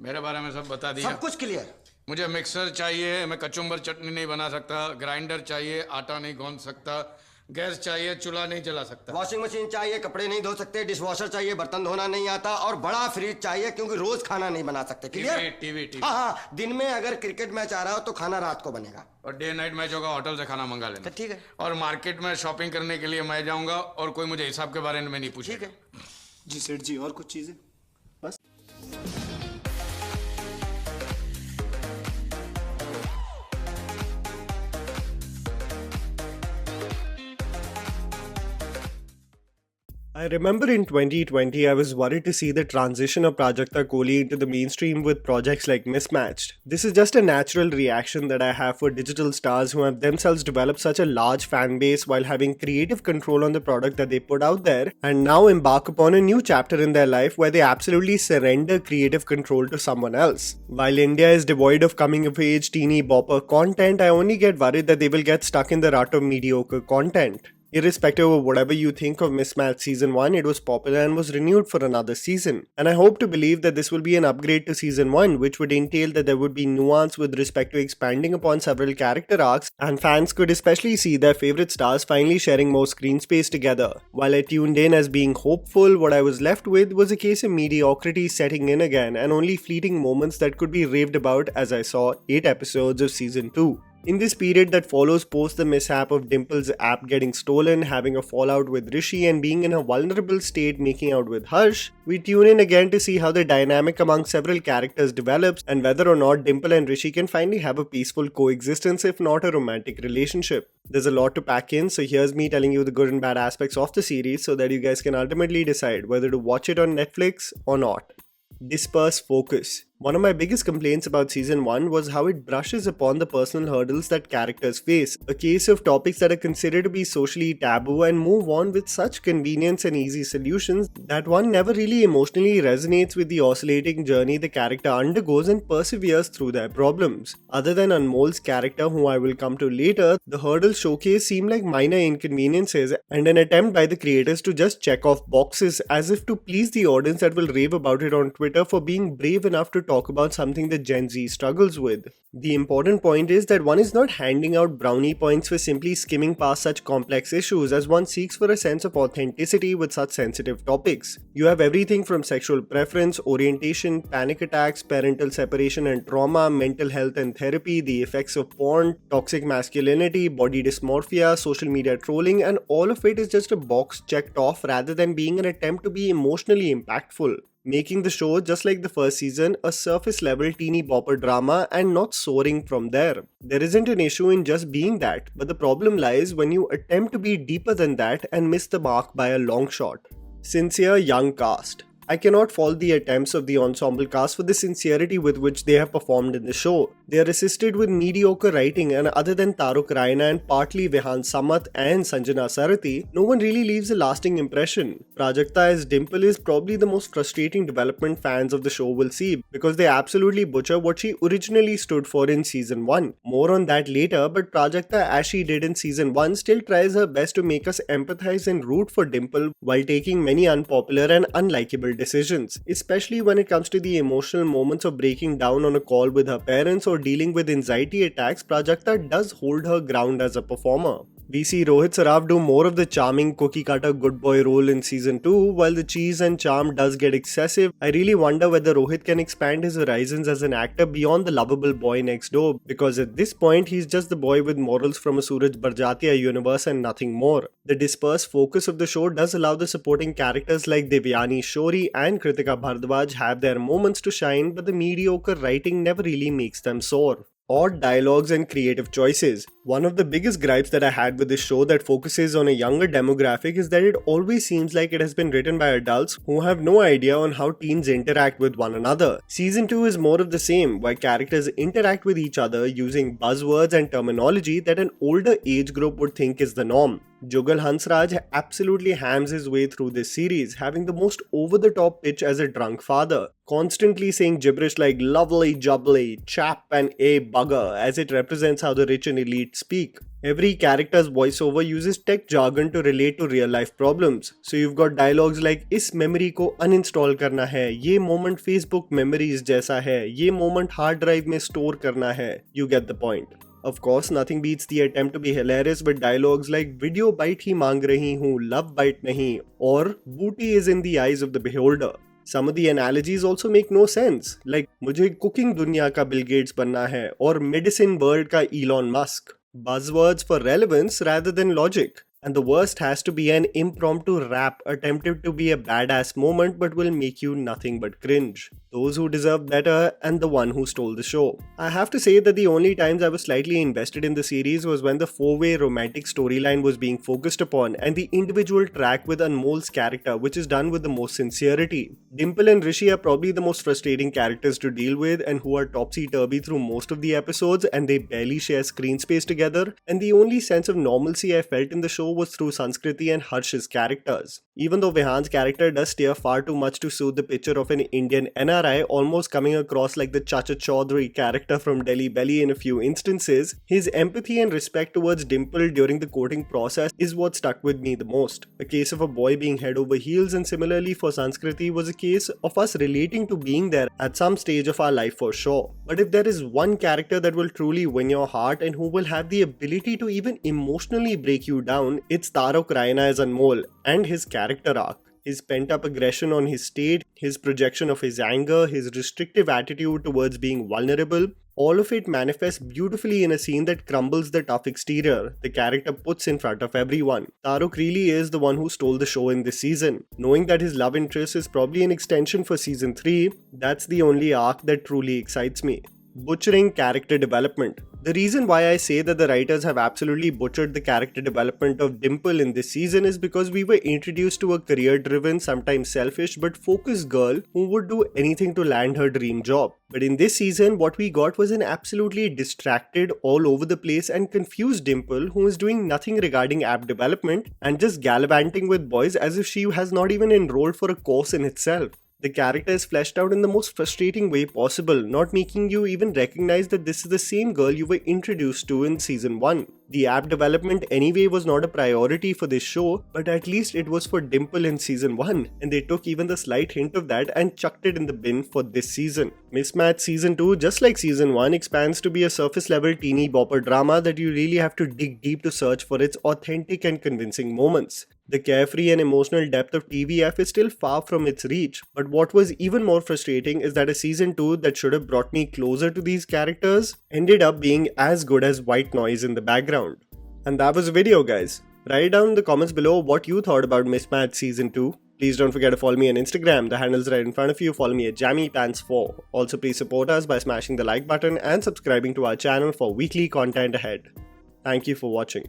मेरे बारे में सब बता दिया। सब कुछ क्लियर। मुझे मिक्सर चाहिए, मैं कचुम्बर चटनी नहीं बना सकता। ग्राइंडर चाहिए, आटा नहीं गूंद सकता। गैस चाहिए, चूल्हा नहीं जला सकता। वॉशिंग मशीन चाहिए, कपड़े नहीं धो सकते। डिशवॉशर चाहिए, बर्तन धोना नहीं आता। और बड़ा फ्रिज चाहिए क्योंकि रोज खाना नहीं बना सकते। क्लियर? टीवी। हाँ हाँ, दिन में अगर क्रिकेट मैच आ रहा हो तो खाना रात को बनेगा। और डे नाइट मैच होगा, होटल से खाना मंगा लेना। तो ठीक है। और मार्केट में शॉपिंग करने के लिए मैं जाऊंगा और कोई मुझे हिसाब के बारे में नहीं पूछेगा। ठीक है जी सेठ जी, और कुछ चीजें? बस। I remember in 2020, I was worried to see the transition of Prajakta Koli into the mainstream with projects like Mismatched. This is just a natural reaction that I have for digital stars who have themselves developed such a large fan base while having creative control on the product that they put out there, and now embark upon a new chapter in their life where they absolutely surrender creative control to someone else. While India is devoid of coming of age teeny bopper content, I only get worried that they will get stuck in the rut of mediocre content. Irrespective of whatever you think of Mismatched Season 1, it was popular and was renewed for another season. And I hope to believe that this will be an upgrade to Season 1, which would entail that there would be nuance with respect to expanding upon several character arcs, and fans could especially see their favorite stars finally sharing more screen space together. While I tuned in as being hopeful, what I was left with was a case of mediocrity setting in again, and only fleeting moments that could be raved about as I saw 8 episodes of Season 2. In this period that follows post the mishap of Dimple's app getting stolen, having a fallout with Rishi, and being in a vulnerable state making out with Harsh, we tune in again to see how the dynamic among several characters develops and whether or not Dimple and Rishi can finally have a peaceful coexistence, if not a romantic relationship. There's a lot to pack in, so here's me telling you the good and bad aspects of the series so that you guys can ultimately decide whether to watch it on Netflix or not. Disperse focus. One of my biggest complaints about Season 1 was how it brushes upon the personal hurdles that characters face, a case of topics that are considered to be socially taboo and move on with such convenience and easy solutions that one never really emotionally resonates with the oscillating journey the character undergoes and perseveres through their problems. Other than Anmol's character, who I will come to later, the hurdles showcased seem like minor inconveniences and an attempt by the creators to just check off boxes as if to please the audience that will rave about it on Twitter for being brave enough to talk about something that Gen Z struggles with. The important point is that one is not handing out brownie points for simply skimming past such complex issues, as one seeks for a sense of authenticity with such sensitive topics. You have everything from sexual preference, orientation, panic attacks, parental separation and trauma, mental health and therapy, the effects of porn, toxic masculinity, body dysmorphia, social media trolling, and all of it is just a box checked off rather than being an attempt to be emotionally impactful, making the show, just like the first season, a surface level teeny bopper drama and not soaring from there. There isn't an issue in just being that, but the problem lies when you attempt to be deeper than that and miss the mark by a long shot. Sincere young cast. I cannot fault the attempts of the ensemble cast for the sincerity with which they have performed in the show. They are assisted with mediocre writing, and other than Taruk Raina and partly Vihan Samat and Sanjana Sarathi, no one really leaves a lasting impression. Prajakta as Dimple is probably the most frustrating development fans of the show will see, because they absolutely butcher what she originally stood for in Season 1. More on that later, but Prajakta, as she did in Season 1, still tries her best to make us empathize and root for Dimple while taking many unpopular and unlikable decisions, especially when it comes to the emotional moments of breaking down on a call with her parents or dealing with anxiety attacks. Prajakta does hold her ground as a performer. We see Rohit Saraf do more of the charming cookie cutter good boy role in Season 2, while the cheese and charm does get excessive. I really wonder whether Rohit can expand his horizons as an actor beyond the lovable boy next door, because at this point he's just the boy with morals from a Suraj Barjatia universe and nothing more. The dispersed focus of the show does allow the supporting characters like Devyani Shori and Kritika Bhardwaj have their moments to shine, but the mediocre writing never really makes them soar. Odd dialogues and creative choices. One of the biggest gripes that I had with this show that focuses on a younger demographic is that it always seems like it has been written by adults who have no idea on how teens interact with one another. Season 2 is more of the same, where characters interact with each other using buzzwords and terminology that an older age group would think is the norm. Jugal Hansraj absolutely hams his way through this series, having the most over-the-top pitch as a drunk father, constantly saying gibberish like lovely jubbly, chap and a bugger as it represents how the rich and elite speak. Every character's voiceover uses tech jargon to relate to real life problems. So you've got dialogues like इस memory को uninstall करना है, ये moment Facebook memories जैसा है, ये moment hard drive में store करना है. You get the point. Of course, nothing beats the attempt to be hilarious with dialogues like video bite ही मांग रही हूँ, love bite नहीं, or booty is in the eyes of the beholder. Some of the analogies also make no sense, like मुझे cooking दुनिया का Bill Gates बनना है और medicine world का Elon Musk. Buzzwords for relevance rather than logic. And the worst has to be an impromptu rap attempted to be a badass moment but will make you nothing but cringe. Those who deserve better and the one who stole the show. I have to say that the only times I was slightly invested in the series was when the four-way romantic storyline was being focused upon and the individual track with Anmol's character, which is done with the most sincerity. Dimple and Rishi are probably the most frustrating characters to deal with and who are topsy-turvy through most of the episodes and they barely share screen space together, and the only sense of normalcy I felt in the show was through Sanskriti and Harsh's characters. Even though Vihan's character does steer far too much to suit the picture of an Indian NRI, almost coming across like the Chacha Chaudhary character from Delhi Belly in a few instances, his empathy and respect towards Dimple during the courting process is what stuck with me the most. A case of a boy being head over heels, and similarly for Sanskriti was a case of us relating to being there at some stage of our life for sure. But if there is one character that will truly win your heart and who will have the ability to even emotionally break you down, it's Tarak Raina as Anmol and his character arc. His pent-up aggression on his state, his projection of his anger, his restrictive attitude towards being vulnerable, all of it manifests beautifully in a scene that crumbles the tough exterior the character puts in front of everyone. Tarak really is the one who stole the show in this season. Knowing that his love interest is probably an extension for season 3, that's the only arc that truly excites me. Butchering character development. The reason why I say that the writers have absolutely butchered the character development of Dimple in this season is because we were introduced to a career-driven, sometimes selfish but focused girl who would do anything to land her dream job. But in this season, what we got was an absolutely distracted, all over the place and confused Dimple who is doing nothing regarding app development and just gallivanting with boys as if she has not even enrolled for a course in itself. The character is fleshed out in the most frustrating way possible, not making you even recognize that this is the same girl you were introduced to in season 1. The app development anyway was not a priority for this show, but at least it was for Dimple in season 1, and they took even the slight hint of that and chucked it in the bin for this season. Mismatched season 2, just like season 1, expands to be a surface level teeny bopper drama that you really have to dig deep to search for its authentic and convincing moments. The carefree and emotional depth of TVF is still far from its reach, but what was even more frustrating is that a season 2 that should have brought me closer to these characters ended up being as good as white noise in the background. And that was the video, guys. Write down in the comments below what you thought about Mismatched season 2. Please don't forget to follow me on Instagram, the handle's right in front of you. Follow me at JammyPants4. Also please support us by smashing the like button and subscribing to our channel for weekly content ahead. Thank you for watching.